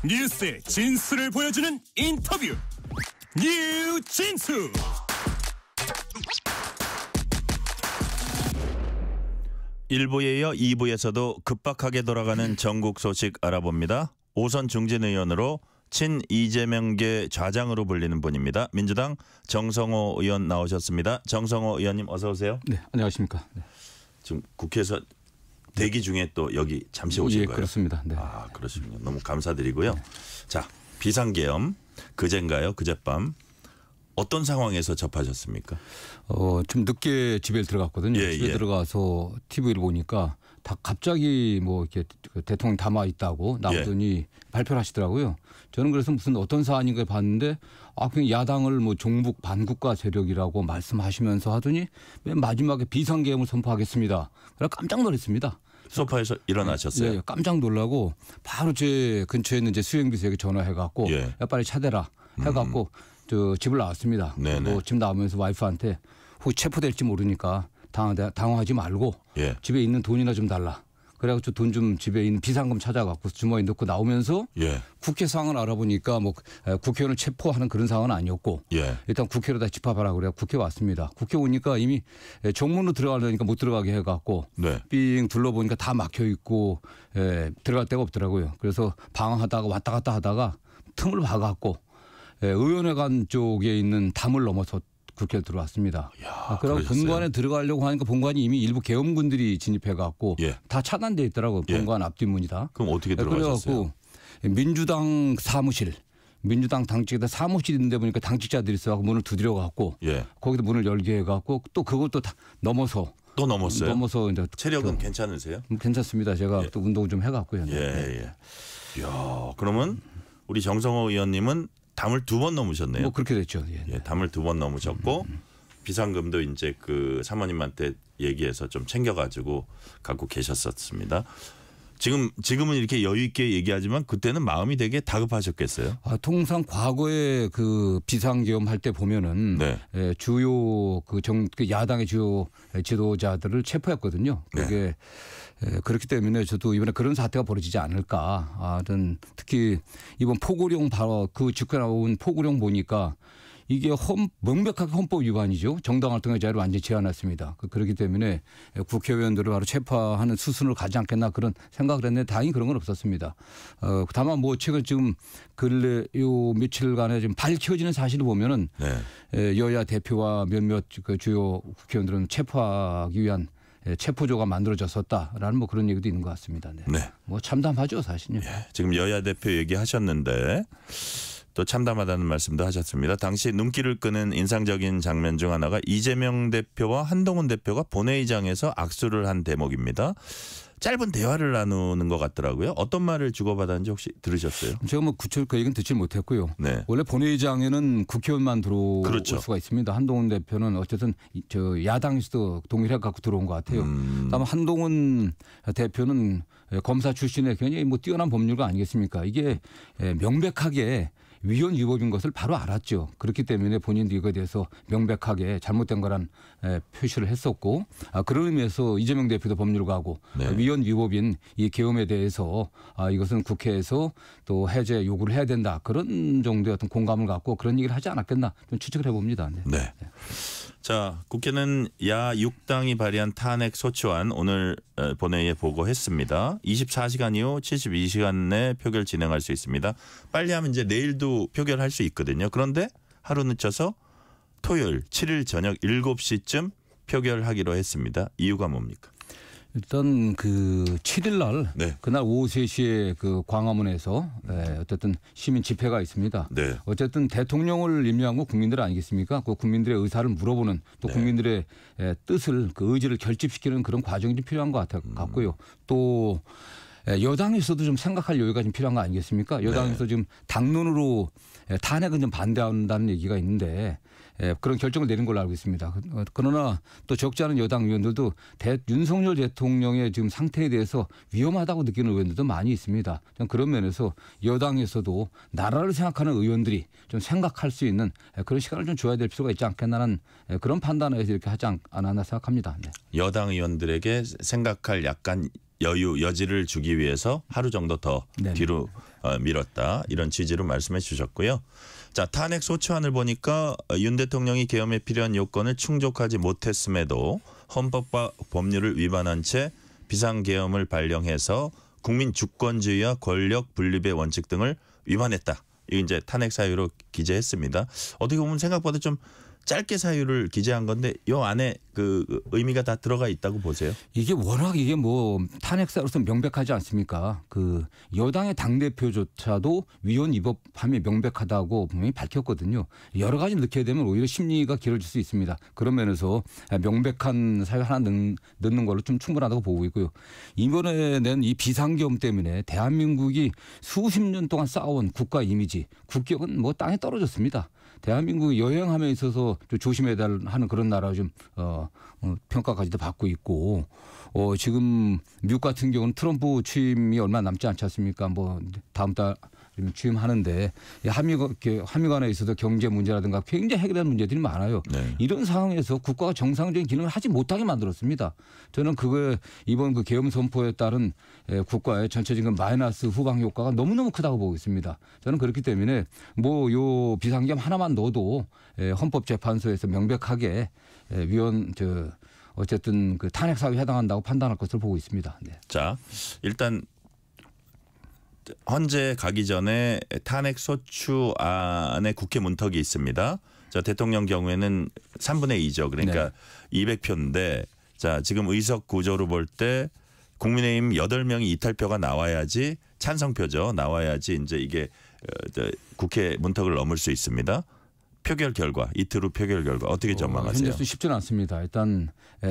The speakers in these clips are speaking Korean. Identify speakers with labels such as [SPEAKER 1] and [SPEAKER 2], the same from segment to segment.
[SPEAKER 1] 뉴스의 진수를 보여주는 인터뷰 뉴진수.
[SPEAKER 2] 일부에 이어 2부에서도 급박하게 돌아가는 전국 소식 알아봅니다. 오선 중진 의원으로 친 이재명계 좌장으로 불리는 분입니다. 민주당 정성호 의원 나오셨습니다. 정성호 의원님 어서 오세요.
[SPEAKER 3] 네, 안녕하십니까. 네.
[SPEAKER 2] 지금 국회에서 대기 중에 또 여기 잠시 오신 거예요?
[SPEAKER 3] 그렇습니다. 네.
[SPEAKER 2] 아, 그러시군요. 너무 감사드리고요. 네. 자, 비상계엄 그제인가요? 그젯밤 어떤 상황에서 접하셨습니까?
[SPEAKER 3] 좀 늦게 집에 들어갔거든요. 집에 들어가서 TV를 보니까 다 갑자기 뭐 이렇게 대통령 담아 있다고 나오더니 발표를 하시더라고요. 저는 그래서 무슨 어떤 사안인가 봤는데 그냥 야당을 뭐 종북 반국가 세력이라고 말씀하시면서 하더니 맨 마지막에 비상계엄을 선포하겠습니다. 그래서 깜짝 놀랐습니다.
[SPEAKER 2] 소파에서 일어나셨어요?
[SPEAKER 3] 네, 깜짝 놀라고 바로 제 근처에 있는 이제 수행비서에게 전화해갖고 야, 빨리 차대라 해갖고 저 집을 나왔습니다. 또 집 나오면서 와이프한테 혹시 체포될지 모르니까 당황하지 말고 집에 있는 돈이나 좀 달라. 그래가지고 돈 좀 집에 있는 비상금 찾아갖고 주머니에 넣고 나오면서 국회 상황을 알아보니까 뭐 국회의원을 체포하는 그런 상황은 아니었고 일단 국회로 다 집합하라 그래서 국회 왔습니다. 국회 오니까 이미 정문으로 들어가려니까 못 들어가게 해갖고 삥 둘러보니까 다 막혀 있고 들어갈 데가 없더라고요. 그래서 방황하다가 왔다 갔다 하다가 틈을 봐갖고 의원회관 쪽에 있는 담을 넘어서 국회에 들어왔습니다. 그리고 본관에 들어가려고 하니까 본관이 이미 일부 계엄군들이 진입해갖고 다 차단돼 있더라고요. 본관 앞뒷문이 다.
[SPEAKER 2] 그럼 어떻게 들어가셨어요?
[SPEAKER 3] 그래갖고 민주당 사무실, 민주당 당직에다 사무실이 있는데 보니까 당직자들이 있어갖고 문을 두드려갖고 거기도 문을 열게 해갖고 또 그것도 다 넘어서.
[SPEAKER 2] 또 넘었어요?
[SPEAKER 3] 넘어서 이제
[SPEAKER 2] 체력은 괜찮으세요?
[SPEAKER 3] 괜찮습니다. 제가 또 운동 좀 해갖고요.
[SPEAKER 2] 이야, 그러면 우리 정성호 의원님은 담을 2번 넘으셨네요.
[SPEAKER 3] 뭐 그렇게 됐죠.
[SPEAKER 2] 담을 2번 넘으셨고 비상금도 이제 그 사모님한테 얘기해서 좀 챙겨가지고 갖고 계셨었습니다. 지금은 이렇게 여유 있게 얘기하지만 그때는 마음이 되게 다급하셨겠어요.
[SPEAKER 3] 통상 과거에 그 비상계엄 할 때 보면은 주요 그 야당의 주요 지도자들을 체포했거든요. 그게 그렇기 때문에 저도 이번에 그런 사태가 벌어지지 않을까. 특히 이번 포고령 바로 그 직후에 나온 포고령 보니까 이게 명백하게 헌법 위반이죠. 정당 활동의 자유를 완전히 제한했습니다. 그렇기 때문에 국회의원들을 바로 체포하는 수순으로 가지 않겠나 그런 생각을 했는데 다행히 그런 건 없었습니다. 다만 뭐 최근 지금 근래 요 며칠간에 지금 밝혀지는 사실을 보면은 여야 대표와 몇몇 그 주요 국회의원들은 체포하기 위한 체포조가 만들어졌었다라는 뭐 그런 얘기도 있는 것 같습니다. 뭐 참담하죠 사실은요.
[SPEAKER 2] 지금 여야 대표 얘기하셨는데 또 참담하다는 말씀도 하셨습니다. 당시 눈길을 끄는 인상적인 장면 중 하나가 이재명 대표와 한동훈 대표가 본회의장에서 악수를 한 대목입니다. 짧은 대화를 나누는 것 같더라고요. 어떤 말을 주고받았는지 혹시 들으셨어요?
[SPEAKER 3] 제가 뭐 구체적으로 그 얘기는 듣지 못했고요. 원래 본회의장에는 국회의원만 들어올 수가 있습니다. 한동훈 대표는 어쨌든 저 야당에서도 동의를 갖고 들어온 것 같아요. 다만 한동훈 대표는 검사 출신의 굉장히 뭐 뛰어난 법률가 아니겠습니까? 이게 명백하게 위헌 위법인 것을 바로 알았죠. 그렇기 때문에 본인도 이거에 대해서 명백하게 잘못된 거란 표시를 했었고 그런 의미에서 이재명 대표도 법률가고 위헌 위법인 이 계엄에 대해서 이것은 국회에서 또 해제 요구를 해야 된다. 그런 정도의 어떤 공감을 갖고 그런 얘기를 하지 않았겠나 좀 추측을 해봅니다.
[SPEAKER 2] 자, 국회는 야 6당이 발의한 탄핵 소추안 오늘 본회의에 보고했습니다. 24시간 이후 72시간 내 표결 진행할 수 있습니다. 빨리 하면 이제 내일도 표결할 수 있거든요. 그런데 하루 늦춰서 토요일 7일 저녁 7시쯤 표결하기로 했습니다. 이유가 뭡니까?
[SPEAKER 3] 일단 그 7일 날 그날 오후 3시에 그 광화문에서 어쨌든 시민 집회가 있습니다. 어쨌든 대통령을 임명한 건 국민들 아니겠습니까? 그 국민들의 의사를 물어보는 또 국민들의 뜻을 그 의지를 결집시키는 그런 과정이 좀 필요한 것 같고요. 또 여당에서도 좀 생각할 여유가 좀 필요한 거 아니겠습니까? 여당에서 지금 당론으로 탄핵은 좀 반대한다는 얘기가 있는데 그런 결정을 내린 걸로 알고 있습니다. 그러나 또 적지 않은 여당 의원들도 윤석열 대통령의 지금 상태에 대해서 위험하다고 느끼는 의원들도 많이 있습니다. 그런 면에서 여당에서도 나라를 생각하는 의원들이 좀 생각할 수 있는 그런 시간을 좀 줘야 될 필요가 있지 않겠나는 그런 판단에서 이렇게 하지 않았나 생각합니다.
[SPEAKER 2] 여당 의원들에게 생각할 약간 여지를 주기 위해서 하루 정도 더
[SPEAKER 3] 네네.
[SPEAKER 2] 뒤로 미뤘다 이런 취지로 말씀해 주셨고요. 자, 탄핵 소추안을 보니까 윤 대통령이 계엄에 필요한 요건을 충족하지 못했음에도 헌법과 법률을 위반한 채 비상계엄을 발령해서 국민 주권주의와 권력 분립의 원칙 등을 위반했다. 이거 이제 탄핵 사유로 기재했습니다. 어떻게 보면 생각보다 좀 짧게 사유를 기재한 건데 이 안에 그 의미가 다 들어가 있다고 보세요?
[SPEAKER 3] 이게 워낙 이게 뭐 탄핵사로서 명백하지 않습니까? 그 여당의 당대표조차도 위헌 위법함이 명백하다고 분명히 밝혔거든요. 여러 가지 넣게 되면 오히려 심리가 길어질 수 있습니다. 그런 면에서 명백한 사유 하나 넣는 걸로 좀 충분하다고 보고 있고요. 이번에 낸 이 비상계엄 때문에 대한민국이 수십 년 동안 쌓아온 국가 이미지, 국격은 뭐 땅에 떨어졌습니다. 대한민국 여행함에 있어서 좀 조심해야 하는 그런 나라 좀 평가까지도 받고 있고 지금 미국 같은 경우는 트럼프 취임이 얼마 남지 않지 않습니까? 뭐 다음 달 취임하는데 한미 간에 있어서 경제 문제라든가 굉장히 해결되는 문제들이 많아요. 네. 이런 상황에서 국가가 정상적인 기능을 하지 못하게 만들었습니다. 저는 그거에 이번 그 계엄 선포에 따른 국가의 전체적인 마이너스 후방 효과가 너무너무 크다고 보고 있습니다. 저는 그렇기 때문에 뭐 요 비상계엄 하나만 넣어도 헌법재판소에서 명백하게 어쨌든 그 탄핵 사유에 해당한다고 판단할 것으로 보고 있습니다. 네.
[SPEAKER 2] 자, 일단 헌재 가기 전에 탄핵 소추안에 국회 문턱이 있습니다. 자, 대통령 경우에는 3분의 2죠. 그러니까 네. 200표인데 자, 지금 의석 구조로 볼 때 국민의힘 8명이 이탈표가 나와야지 찬성표죠. 나와야지 이제 이게 국회 문턱을 넘을 수 있습니다. 표결 결과 이틀 후 표결 결과 어떻게 전망하세요?
[SPEAKER 3] 현재도 쉽지는 않습니다. 일단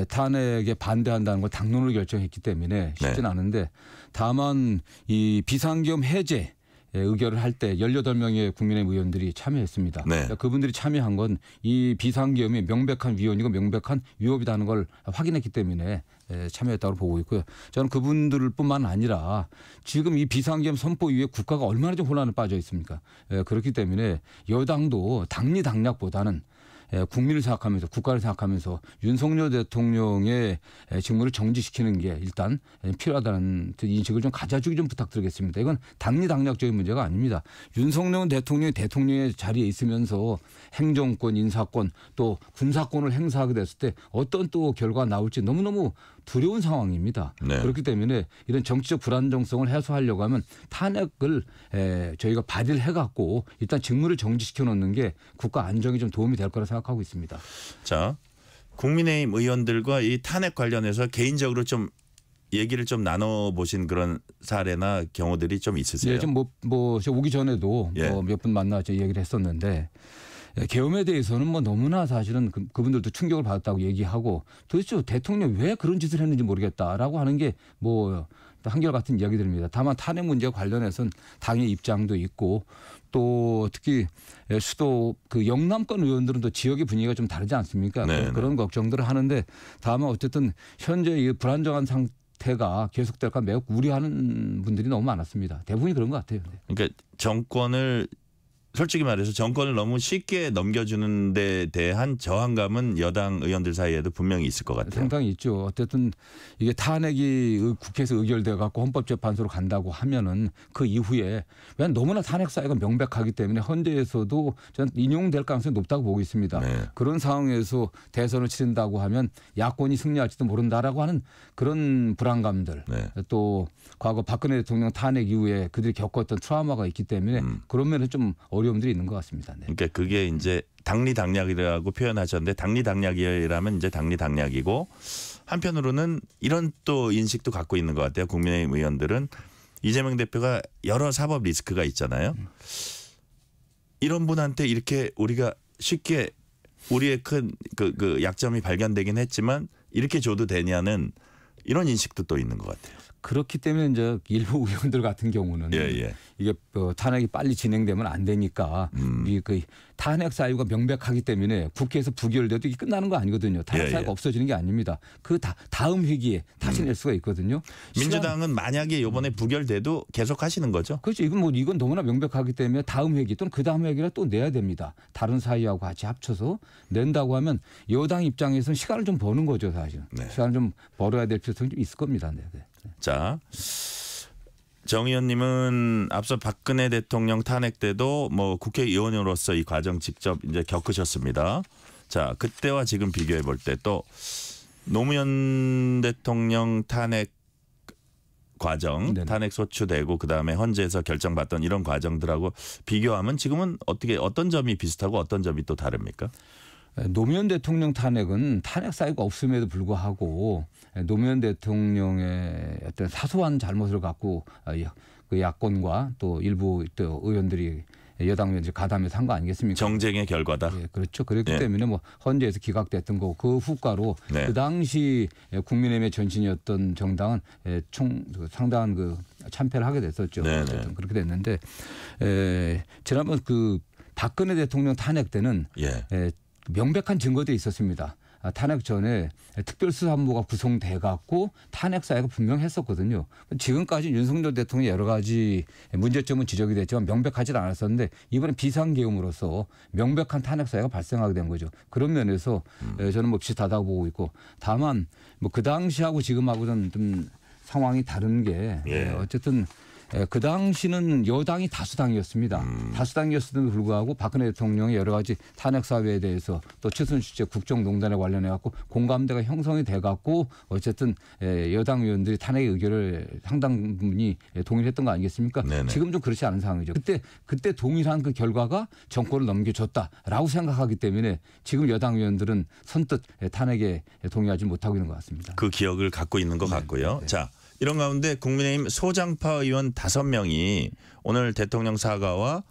[SPEAKER 3] 탄핵에 반대한다는 걸 당론으로 결정했기 때문에 쉽지는 네. 않은데 다만 이 비상계엄 해제 의결을 할 때 18명의 국민의힘 의원들이 참여했습니다. 네. 그러니까 그분들이 참여한 건 이 비상계엄이 명백한 위헌이고 명백한 위법이라는 걸 확인했기 때문에 참여했다고 보고 있고요. 저는 그분들뿐만 아니라 지금 이 비상계엄 선포 이후에 국가가 얼마나 좀 혼란에 빠져 있습니까? 그렇기 때문에 여당도 당리당략보다는 국민을 생각하면서 국가를 생각하면서 윤석열 대통령의 직무를 정지시키는 게 일단 필요하다는 인식을 좀 가져주기 좀 부탁드리겠습니다. 이건 당리당략적인 문제가 아닙니다. 윤석열 대통령이 대통령의 자리에 있으면서 행정권, 인사권 또 군사권을 행사하게 됐을 때 어떤 또 결과가 나올지 너무너무 두려운 상황입니다. 네. 그렇기 때문에 이런 정치적 불안정성을 해소하려고 하면 탄핵을 저희가 발의를 해갖고 일단 직무를 정지시켜 놓는 게 국가 안정에 좀 도움이 될 거라 생각하고 있습니다.
[SPEAKER 2] 자, 국민의힘 의원들과 이 탄핵 관련해서 개인적으로 좀 얘기를 좀 나눠보신 그런 사례나 경우들이 좀 있으세요?
[SPEAKER 3] 예, 좀 저 오기 전에도 예. 몇 분 만나서 얘기를 했었는데 계엄에 대해서는 뭐 너무나 사실은 그분들도 충격을 받았다고 얘기하고 도대체 대통령이 왜 그런 짓을 했는지 모르겠다라고 하는 게 뭐 한결같은 이야기들입니다. 다만 탄핵 문제와 관련해서는 당의 입장도 있고 또 특히 수도 그 영남권 의원들은 또 지역의 분위기가 좀 다르지 않습니까? 네, 그런 걱정들을 하는데 다만 어쨌든 현재 이 불안정한 상태가 계속될까 매우 우려하는 분들이 너무 많았습니다. 대부분이 그런 것 같아요.
[SPEAKER 2] 그러니까 정권을 솔직히 말해서 정권을 너무 쉽게 넘겨주는 데 대한 저항감은 여당 의원들 사이에도 분명히 있을 것 같아요.
[SPEAKER 3] 상당히 있죠. 어쨌든 이게 탄핵이 국회에서 의결돼 갖고 헌법재판소로 간다고 하면은 그 이후에 왜냐하면 너무나 탄핵 사유가 명백하기 때문에 헌재에서도 저는 인용될 가능성이 높다고 보고 있습니다. 네. 그런 상황에서 대선을 치른다고 하면 야권이 승리할지도 모른다라고 하는 그런 불안감들 네. 또 과거 박근혜 대통령 탄핵 이후에 그들이 겪었던 트라우마가 있기 때문에 그런 면에 좀 어려움들이 있는 것 같습니다. 네.
[SPEAKER 2] 그러니까 그게 이제 당리당략이라고 표현하셨는데 당리당략이라면 이제 당리당략이고 한편으로는 이런 또 인식도 갖고 있는 것 같아요. 국민의힘 의원들은 이재명 대표가 여러 사법 리스크가 있잖아요. 이런 분한테 이렇게 우리가 쉽게 우리의 큰 그 약점이 발견되긴 했지만 이렇게 줘도 되냐는 이런 인식도 또 있는 것 같아요.
[SPEAKER 3] 그렇기 때문에 이제 일부 의원들 같은 경우는 이게 탄핵이 빨리 진행되면 안 되니까 이 그 탄핵 사유가 명백하기 때문에 국회에서 부결돼도 이게 끝나는 거 아니거든요. 탄핵 사유가 없어지는 게 아닙니다. 그 다음 회기에 다시 낼 수가 있거든요.
[SPEAKER 2] 민주당은 만약에 이번에 부결돼도 계속 하시는 거죠?
[SPEAKER 3] 그렇죠. 이건 너무나 명백하기 때문에 다음 회기 또는 그 다음 회기를 또 내야 됩니다. 다른 사유하고 같이 합쳐서 낸다고 하면 여당 입장에서는 시간을 좀 버는 거죠, 사실. 네. 시간을 좀 벌어야 될 필요성이 좀 있을 겁니다. 네.
[SPEAKER 2] 자, 정 의원님은 앞서 박근혜 대통령 탄핵 때도 뭐 국회의원으로서 이 과정 직접 이제 겪으셨습니다. 자, 그때와 지금 비교해 볼 때 또 노무현 대통령 탄핵 과정, 네네. 탄핵 소추되고 그다음에 헌재에서 결정받던 이런 과정들하고 비교하면 지금은 어떤 점이 비슷하고 어떤 점이 또 다릅니까?
[SPEAKER 3] 노무현 대통령 탄핵은 탄핵 사유가 없음에도 불구하고 노무현 대통령의 어떤 사소한 잘못을 갖고 그 야권과 또 일부 또 의원들이 여당 의원들이 가담해서 한 거 아니겠습니까?
[SPEAKER 2] 정쟁의 결과다.
[SPEAKER 3] 네, 그렇죠. 그렇기
[SPEAKER 2] 네.
[SPEAKER 3] 때문에 뭐 헌재에서 기각됐던 거고 그 후과로
[SPEAKER 2] 네.
[SPEAKER 3] 그 당시 국민의힘의 전신이었던 정당은 상당한 그 참패를 하게 됐었죠.
[SPEAKER 2] 네,
[SPEAKER 3] 어쨌든 그렇게 됐는데 지난번 그 박근혜 대통령 탄핵 때는 명백한 증거들이 있었습니다. 탄핵 전에 특별수사본부가 구성돼 갖고 탄핵 사유가 분명했었거든요. 지금까지 윤석열 대통령이 여러 가지 문제점은 지적이 됐지만 명백하지 않았었는데 이번에 비상계엄으로서 명백한 탄핵 사유가 발생하게 된 거죠. 그런 면에서 저는 뭐 비슷하다고 보고 있고 다만 뭐 그 당시하고 지금하고는 좀 상황이 다른 게 어쨌든 그 당시는 여당이 다수당이었습니다. 다수당이었음에도 불구하고 박근혜 대통령이 여러 가지 탄핵 사유에 대해서 또 최순실 국정농단에 관련해 갖고 공감대가 형성이 돼 갖고 어쨌든 여당 의원들이 탄핵의 의결을 상당 부분이 동의했던 거 아니겠습니까?
[SPEAKER 2] 네네.
[SPEAKER 3] 지금 좀 그렇지 않은 상황이죠. 그때 동일한 그 결과가 정권을 넘겨줬다라고 생각하기 때문에 지금 여당 의원들은 선뜻 탄핵에 동의하지 못하고 있는 것 같습니다.
[SPEAKER 2] 그 기억을 갖고 있는 것 같고요. 자. 이런 가운데 국민의힘 소장파 의원 5명이 오늘 대통령 사과와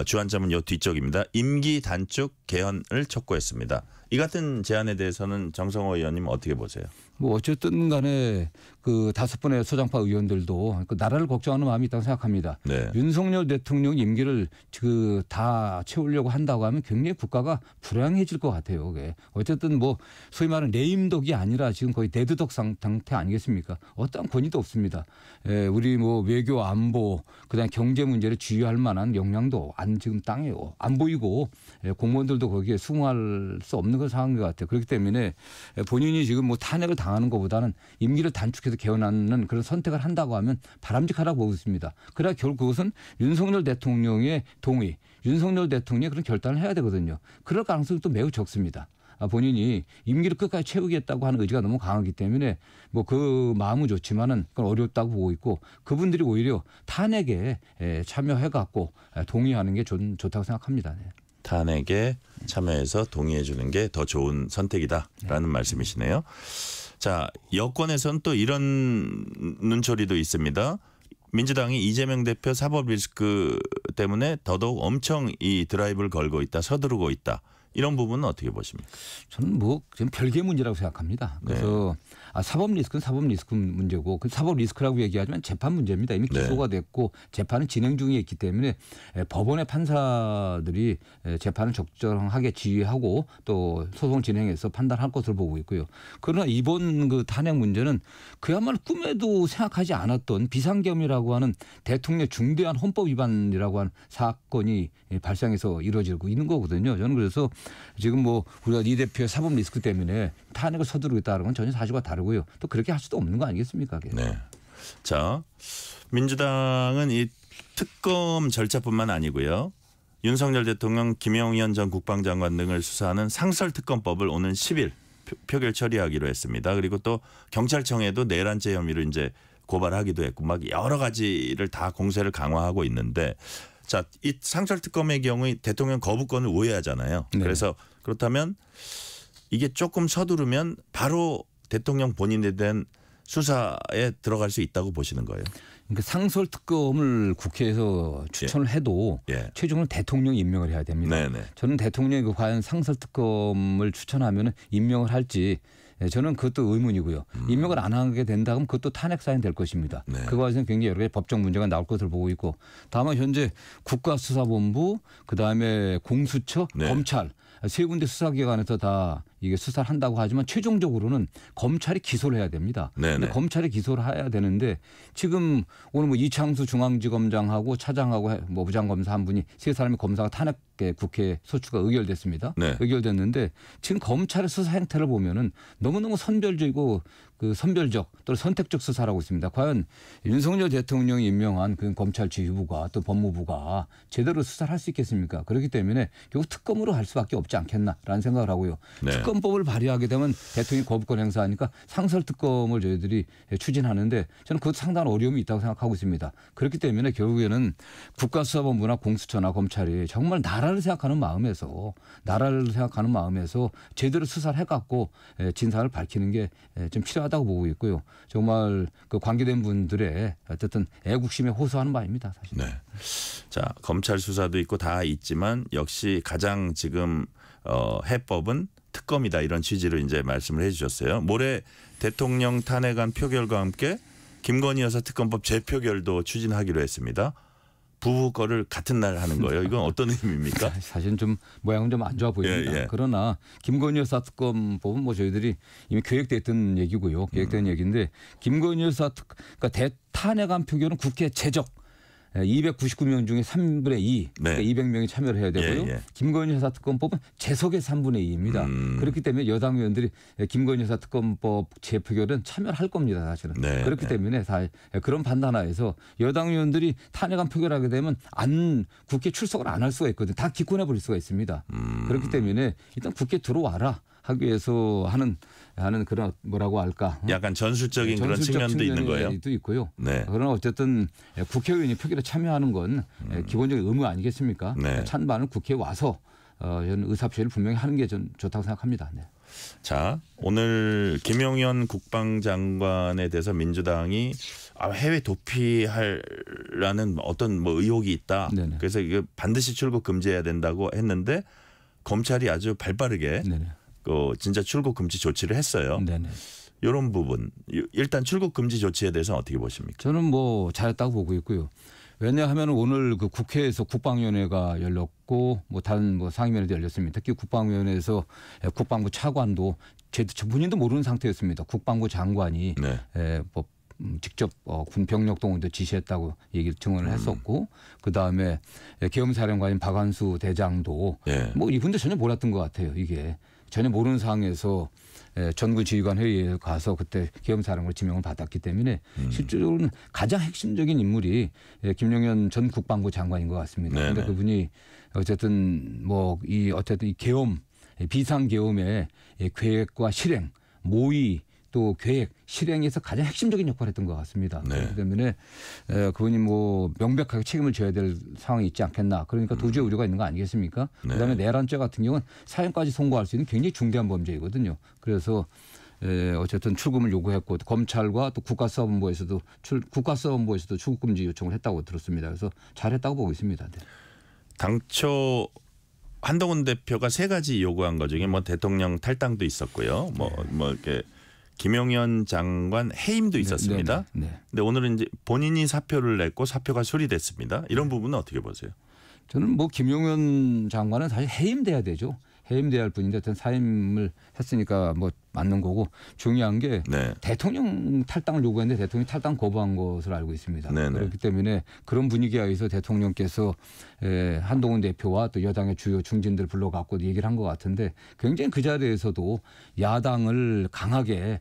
[SPEAKER 2] 주안점은 요 뒤쪽입니다. 임기 단축 개헌을 촉구했습니다. 이 같은 제안에 대해서는 정성호 의원님 어떻게 보세요?
[SPEAKER 3] 뭐 어쨌든 간에 그 5분의 소장파 의원들도 그 나라를 걱정하는 마음이 있다고 생각합니다.
[SPEAKER 2] 네.
[SPEAKER 3] 윤석열 대통령 임기를 그 다 채우려고 한다고 하면 굉장히 국가가 불행해질 것 같아요. 그게. 어쨌든 뭐 소위 말하는 레임덕이 아니라 지금 거의 데드덕 상태 아니겠습니까? 어떠한 권위도 없습니다. 우리 뭐 외교 안보 그다음에 경제 문제를 주의할 만한 역량도 지금 땅에 안 보이고 공무원들도 거기에 수긍할 수 없는 건 상황인 것 같아요. 그렇기 때문에 본인이 지금 뭐 탄핵을 당하는 것보다는 임기를 단축해서 개헌하는 그런 선택을 한다고 하면 바람직하다고 보고 있습니다. 그래야 결국 그것은 윤석열 대통령의 동의, 윤석열 대통령이 그런 결단을 해야 되거든요. 그럴 가능성이 또 매우 적습니다. 본인이 임기를 끝까지 채우겠다고 하는 의지가 너무 강하기 때문에 뭐 그 마음은 좋지만은 그건 어렵다고 보고 있고 그분들이 오히려 탄핵에 참여해 갖고 동의하는 게 좋다고 생각합니다. 네.
[SPEAKER 2] 탄핵에 참여해서 동의해 주는 게 더 좋은 선택이다라는 말씀이시네요. 자, 여권에서는 또 이런 눈초리도 있습니다. 민주당이 이재명 대표 사법 리스크 때문에 더더욱 엄청 이 드라이브를 걸고 있다, 서두르고 있다. 이런 부분은 어떻게 보십니까?
[SPEAKER 3] 저는 뭐 그냥 별개 문제라고 생각합니다. 그래서 사법 리스크는 사법 리스크 문제고 그 사법 리스크라고 얘기하지만 재판 문제입니다. 이미 기소가 됐고 재판은 진행 중에 있기 때문에 법원의 판사들이 재판을 적정하게 지휘하고 또 소송 진행해서 판단할 것으로 보고 있고요. 그러나 이번 그 탄핵 문제는 그야말로 꿈에도 생각하지 않았던 비상계엄이라고 하는 대통령의 중대한 헌법 위반이라고 하는 사건이 발생해서 이루어지고 있는 거거든요. 저는 그래서 지금 뭐 우리가 이 대표의 사법 리스크 때문에 탄핵을 서두르고 있다는 건 전혀 사실과 다르고요. 또 그렇게 할 수도 없는 거 아니겠습니까? 그게.
[SPEAKER 2] 네. 자, 민주당은 이 특검 절차뿐만 아니고요. 윤석열 대통령, 김영현 전 국방장관 등을 수사하는 상설특검법을 오는 10일 표결 처리하기로 했습니다. 그리고 또 경찰청에도 내란죄 혐의로 이제 고발하기도 했고 막 여러 가지를 다 공세를 강화하고 있는데 자, 이 상설특검의 경우 대통령 거부권을 우회하잖아요. 네. 그래서 그렇다면 이게 조금 서두르면 바로 대통령 본인에 대한 수사에 들어갈 수 있다고 보시는 거예요.
[SPEAKER 3] 그러니까 상설특검을 국회에서 추천을 해도 최종은 대통령이 임명을 해야 됩니다. 네네. 저는 대통령이 과연 상설특검을 추천하면 임명을 할지 저는 그것도 의문이고요. 임명을 안 하게 된다면 그것도 탄핵 사안이 될 것입니다. 네. 그 과정에서 굉장히 여러 가지 법적 문제가 나올 것으로 보고 있고 다만 현재 국가수사본부 그다음에 공수처 검찰 세 군데 수사기관에서 다 이게 수사를 한다고 하지만 최종적으로는 검찰이 기소를 해야 됩니다. 근데 검찰이 기소를 해야 되는데 지금 오늘 뭐 이창수 중앙지검장하고 차장하고 뭐 부장검사 한 분이 세 사람의 검사가 탄핵 국회 소추가 의결됐습니다. 의결됐는데 지금 검찰의 수사 행태를 보면은 너무너무 선별적이고 그 선별적 또는 선택적 수사를 하고 있습니다. 과연 윤석열 대통령이 임명한 그 검찰 지휘부가 또 법무부가 제대로 수사를 할 수 있겠습니까? 그렇기 때문에 결국 특검으로 할 수밖에 없지 않겠나라는 생각을 하고요. 특검법을 발의하게 되면 대통령이 거부권 행사하니까 상설특검을 저희들이 추진하는데 저는 그것도 상당한 어려움이 있다고 생각하고 있습니다. 그렇기 때문에 결국에는 국가수사본부나 공수처나 검찰이 정말 나라를 생각하는 마음에서 제대로 수사를 해갖고 진상을 밝히는 게 좀 필요하다고 보고 있고요. 정말 그 관계된 분들의 어쨌든 애국심에 호소하는 바입니다. 사실.
[SPEAKER 2] 자, 검찰 수사도 있고 다 있지만 역시 가장 지금 해법은 특검이다 이런 취지로 이제 말씀을 해주셨어요. 모레 대통령 탄핵안 표결과 함께 김건희 여사 특검법 재표결도 추진하기로 했습니다. 부부 거를 같은 날 하는 거예요. 이건 어떤 의미입니까?
[SPEAKER 3] 사실은 좀 모양은 좀 안 좋아 보입니다. 그러나 김건희 여사 특검법은 뭐 저희들이 이미 계획돼 있던 얘기고요. 계획된 얘기인데 김건희 여사 그러니까 탄핵안 표결은 국회 제적 299명 중에 3분의 2, 그러니까 200명이 참여를 해야 되고요. 김건희 여사 특검법은 재석의 3분의 2입니다. 그렇기 때문에 여당 의원들이 김건희 여사 특검법 재표결은 참여를 할 겁니다. 사실은. 그렇기 때문에 그런 판단하에서 여당 의원들이 탄핵안 표결하게 되면 국회 출석을 안 할 수가 있거든요. 다 기권해 버릴 수가 있습니다. 그렇기 때문에 일단 국회 들어와라 하기 위해서 하는 그런 뭐라고 할까?
[SPEAKER 2] 약간 전술적인 그런 측면도 있는 거예요.
[SPEAKER 3] 도 있고요. 그러나 어쨌든 국회의원이 표결에 참여하는 건 기본적인 의무 아니겠습니까? 찬반은 국회에 와서 의사표시를 분명히 하는 게 전 좋다고 생각합니다.
[SPEAKER 2] 자, 오늘 김용현 국방장관에 대해서 민주당이 해외 도피하라는 어떤 뭐 의혹이 있다. 그래서 이거 반드시 출국 금지해야 된다고 했는데 검찰이 아주 발빠르게 진짜 출국 금지 조치를 했어요. 이런 부분 일단 출국 금지 조치에 대해서 어떻게 보십니까?
[SPEAKER 3] 저는 뭐 잘했다고 보고 있고요. 왜냐하면 오늘 그 국회에서 국방위원회가 열렸고 다른 상임위원회도 열렸습니다. 특히 국방위원회에서 국방부 차관도 본인도 모르는 상태였습니다. 국방부 장관이 직접 군 병력 동원도 지시했다고 증언을 했었고 그 다음에 계엄사령관인 박완수 대장도 이분도 전혀 몰랐던 것 같아요. 이게 전혀 모르는 상황에서 전구지휘관 회의에 가서 그때 계엄사령관으로 지명을 받았기 때문에 실제로는 가장 핵심적인 인물이 김용현 전 국방부 장관인 것 같습니다. 그런데 그분이 어쨌든 이 계엄 비상계엄의 계획과 실행 모의 또 계획 실행에서 가장 핵심적인 역할을 했던 것 같습니다. 그렇기 때문에 그분이 명백하게 책임을 져야 될 상황이 있지 않겠나. 그러니까 도주의 우려가 있는 거 아니겠습니까? 그다음에 내란죄 같은 경우는 사형까지 선고할 수 있는 굉장히 중대한 범죄이거든요. 그래서 어쨌든 출금을 요구했고 검찰과 또 국가수사본부에서도 출국금지 요청을 했다고 들었습니다. 그래서 잘했다고 보고 있습니다.
[SPEAKER 2] 당초 한동훈 대표가 3가지 요구한 것 중에 대통령 탈당도 있었고요. 이렇게 김용현 장관 해임도 있었습니다. 근데 오늘은 이제 본인이 사표를 냈고 사표가 수리됐습니다. 이런 부분은 어떻게 보세요?
[SPEAKER 3] 저는 김용현 장관은 사실 해임돼야 되죠. 해임돼야 할 분인데 어떤 사임을 했으니까 맞는 거고 중요한 게 대통령 탈당을 요구했는데 대통령이 탈당 거부한 것으로 알고 있습니다. 그렇기 때문에 그런 분위기에서 대통령께서 한동훈 대표와 또 여당의 주요 중진들 불러갖고 얘기를 한 것 같은데 굉장히 그 자리에서도 야당을 강하게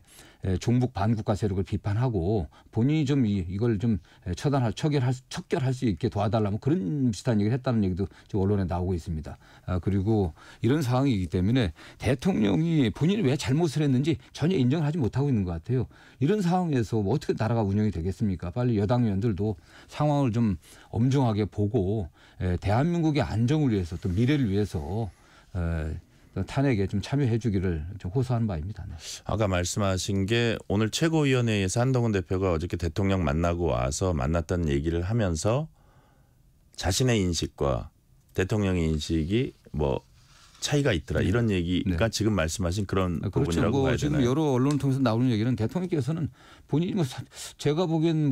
[SPEAKER 3] 종북 반국가 세력을 비판하고 본인이 좀 이걸 좀 척결할 수 있게 도와달라면 그런 비슷한 얘기를 했다는 얘기도 지금 언론에 나오고 있습니다. 그리고 이런 상황이기 때문에 대통령이 본인이 왜 잘못을 했는지 전혀 인정을 하지 못하고 있는 것 같아요. 이런 상황에서 어떻게 나라가 운영이 되겠습니까? 빨리 여당 의원들도 상황을 좀 엄중하게 보고 대한민국의 안정을 위해서 또 미래를 위해서 탄핵에 좀 참여해 주기를 좀 호소하는 바입니다.
[SPEAKER 2] 아까 말씀하신 게 오늘 최고위원회에서 한동훈 대표가 어저께 대통령 만나고 와서 만났다는 얘기를 하면서 자신의 인식과 대통령의 인식이 차이가 있더라.
[SPEAKER 3] 네.
[SPEAKER 2] 이런 얘기가
[SPEAKER 3] 네.
[SPEAKER 2] 지금 말씀하신 그런
[SPEAKER 3] 그렇죠.
[SPEAKER 2] 부분이라고 봐야
[SPEAKER 3] 지금
[SPEAKER 2] 되나요?
[SPEAKER 3] 여러 언론을 통해서 나오는 얘기는 대통령께서는 본인이 제가 보기엔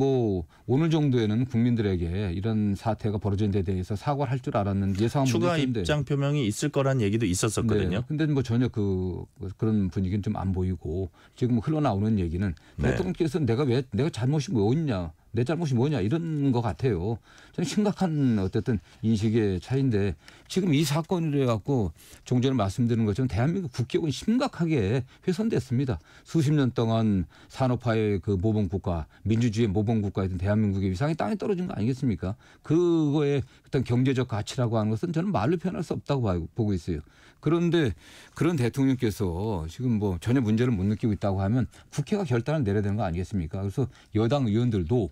[SPEAKER 3] 오늘 정도에는 국민들에게 이런 사태가 벌어진 데 대해서 사과를 할 줄 알았는데 예상한
[SPEAKER 2] 추가 입장 표명이 있을 거란 얘기도 있었었거든요.
[SPEAKER 3] 근데 전혀 그런 분위기는 좀 안 보이고 지금 흘러나오는 얘기는 대통령께서는 내가 잘못이 뭐였냐. 내 잘못이 뭐냐 이런 것 같아요. 저는 심각한 어쨌든 인식의 차이인데 지금 이 사건을 해갖고 좀 전에 말씀드린 것처럼 대한민국 국격은 심각하게 훼손됐습니다. 수십 년 동안 산업화의 그 모범국가, 민주주의의 모범국가였던 대한민국의 위상이 땅에 떨어진 거 아니겠습니까? 그거의 어떤 경제적 가치라고 하는 것은 저는 말로 표현할 수 없다고 보고 있어요. 그런데 그런 대통령께서 지금 전혀 문제를 못 느끼고 있다고 하면 국회가 결단을 내려야 되는 거 아니겠습니까? 그래서 여당 의원들도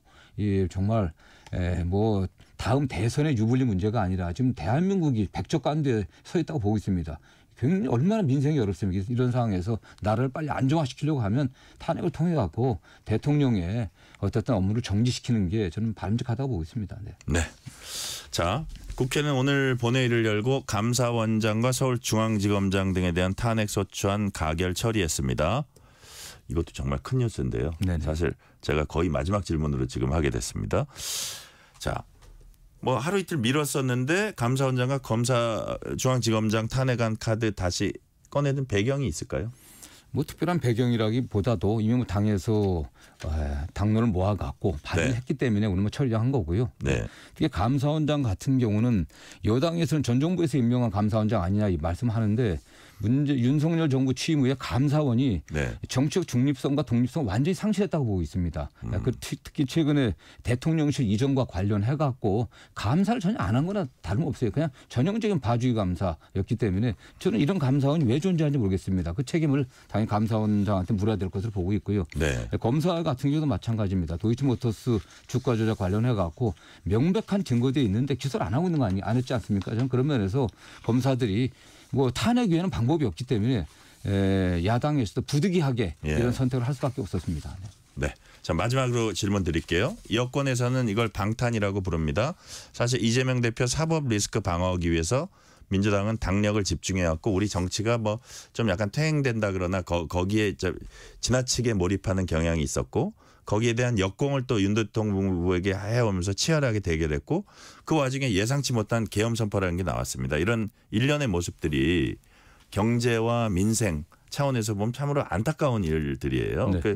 [SPEAKER 3] 정말 다음 대선의 유불리 문제가 아니라 지금 대한민국이 백척간두에 서 있다고 보고 있습니다. 굉장히 얼마나 민생이 어렵습니까? 이런 상황에서 나라를 빨리 안정화시키려고 하면 탄핵을 통해 갖고 대통령의 어쨌든 업무를 정지시키는 게 저는 바람직하다고 보고 있습니다.
[SPEAKER 2] 네. 자, 국회는 오늘 본회의를 열고 감사원장과 서울중앙지검장 등에 대한 탄핵소추안 가결 처리했습니다. 이것도 정말 큰 뉴스인데요. 네네. 사실 제가 거의 마지막 질문으로 지금 하게 됐습니다. 자, 하루 이틀 미뤘었는데 감사원장과 중앙지검장 탄핵안 카드 다시 꺼내는 배경이 있을까요?
[SPEAKER 3] 특별한 배경이라기보다도 이미 당에서 당론을 모아갖고 발의를 했기 때문에 오늘 처리한 거고요.
[SPEAKER 2] 네.
[SPEAKER 3] 특히 감사원장 같은 경우는 여당에서는 전 정부에서 임명한 감사원장 아니냐 이 말씀하는데 윤석열 정부 취임 후에 감사원이 정치적 중립성과 독립성을 완전히 상실했다고 보고 있습니다. 특히 최근에 대통령실 이전과 관련해갖고 감사를 전혀 안 한 거나 다름없어요. 그냥 전형적인 봐주기 감사였기 때문에 저는 이런 감사원이 왜 존재하는지 모르겠습니다. 그 책임을 당연히 감사원장한테 물어야 될 것으로 보고 있고요.
[SPEAKER 2] 네.
[SPEAKER 3] 검사 같은 경우도 마찬가지입니다. 도이치모터스 주가 조작 관련해갖고 명백한 증거들이 있는데 기소를 안 하고 있는 거 안 했지 않습니까? 저는 그런 면에서 검사들이 탄핵 외에는 방법이 없기 때문에 야당에서도 부득이하게 이런 선택을 할 수밖에 없었습니다.
[SPEAKER 2] 네. 자, 마지막으로 질문 드릴게요. 여권에서는 이걸 방탄이라고 부릅니다. 사실 이재명 대표 사법 리스크 방어하기 위해서 민주당은 당력을 집중해왔고 우리 정치가 좀 약간 퇴행된다 그러나 거기에 지나치게 몰입하는 경향이 있었고 거기에 대한 역공을 또 윤 대통령부에게 해오면서 치열하게 대결했고 그 와중에 예상치 못한 계엄 선포라는 게 나왔습니다. 이런 일련의 모습들이 경제와 민생 차원에서 보면 참으로 안타까운 일들이에요.
[SPEAKER 3] 네.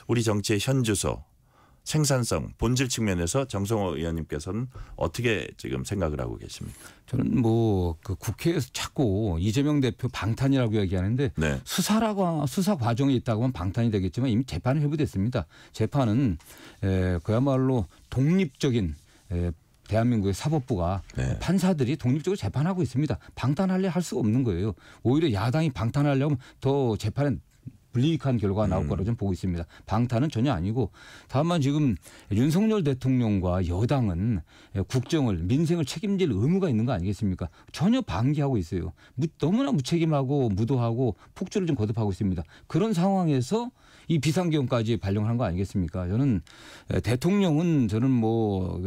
[SPEAKER 2] 우리 정치의 현주소, 생산성, 본질 측면에서 정성호 의원님께서는 어떻게 지금 생각을 하고 계십니까?
[SPEAKER 3] 저는 그 국회에서 자꾸 이재명 대표 방탄이라고 얘기하는데 수사 과정이 있다고 하면 방탄이 되겠지만 이미 재판이 회부됐습니다. 재판은 그야말로 독립적인 대한민국의 사법부가 판사들이 독립적으로 재판하고 있습니다. 방탄하려 할 수가 없는 거예요. 오히려 야당이 방탄하려면 더 재판에 불이익한 결과가 나올 거라고 좀 보고 있습니다. 방탄은 전혀 아니고 다만 지금 윤석열 대통령과 여당은 국정을 민생을 책임질 의무가 있는 거 아니겠습니까? 전혀 방기하고 있어요. 너무나 무책임하고 무도하고 폭주를 좀 거듭하고 있습니다. 그런 상황에서 이 비상계엄까지 발령한 거 아니겠습니까? 저는 대통령은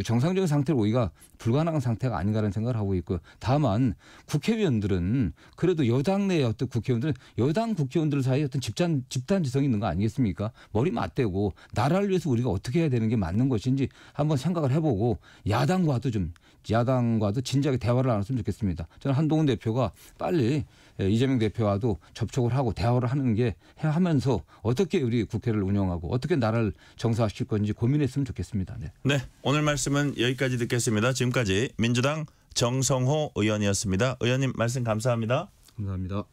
[SPEAKER 3] 정상적인 상태로 오기가 불가능한 상태가 아닌가라는 생각을 하고 있고요. 다만 국회의원들은 그래도 여당 내 어떤 국회의원들은 여당 국회의원들 사이에 어떤 집단 지성이 있는 거 아니겠습니까? 머리 맞대고 나라를 위해서 우리가 어떻게 해야 되는 게 맞는 것인지 한번 생각을 해보고 야당과도 진지하게 대화를 나눴으면 좋겠습니다. 저는 한동훈 대표가 빨리 이재명 대표와도 접촉을 하고 대화를 하면서 어떻게 우리 국회를 운영하고 어떻게 나라를 정상화시킬 건지 고민했으면 좋겠습니다.
[SPEAKER 2] 네, 오늘 말씀은 여기까지 듣겠습니다. 지금까지 민주당 정성호 의원이었습니다. 의원님 말씀 감사합니다.
[SPEAKER 3] 감사합니다.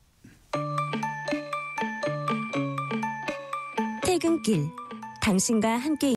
[SPEAKER 4] 퇴근길 당신과 함께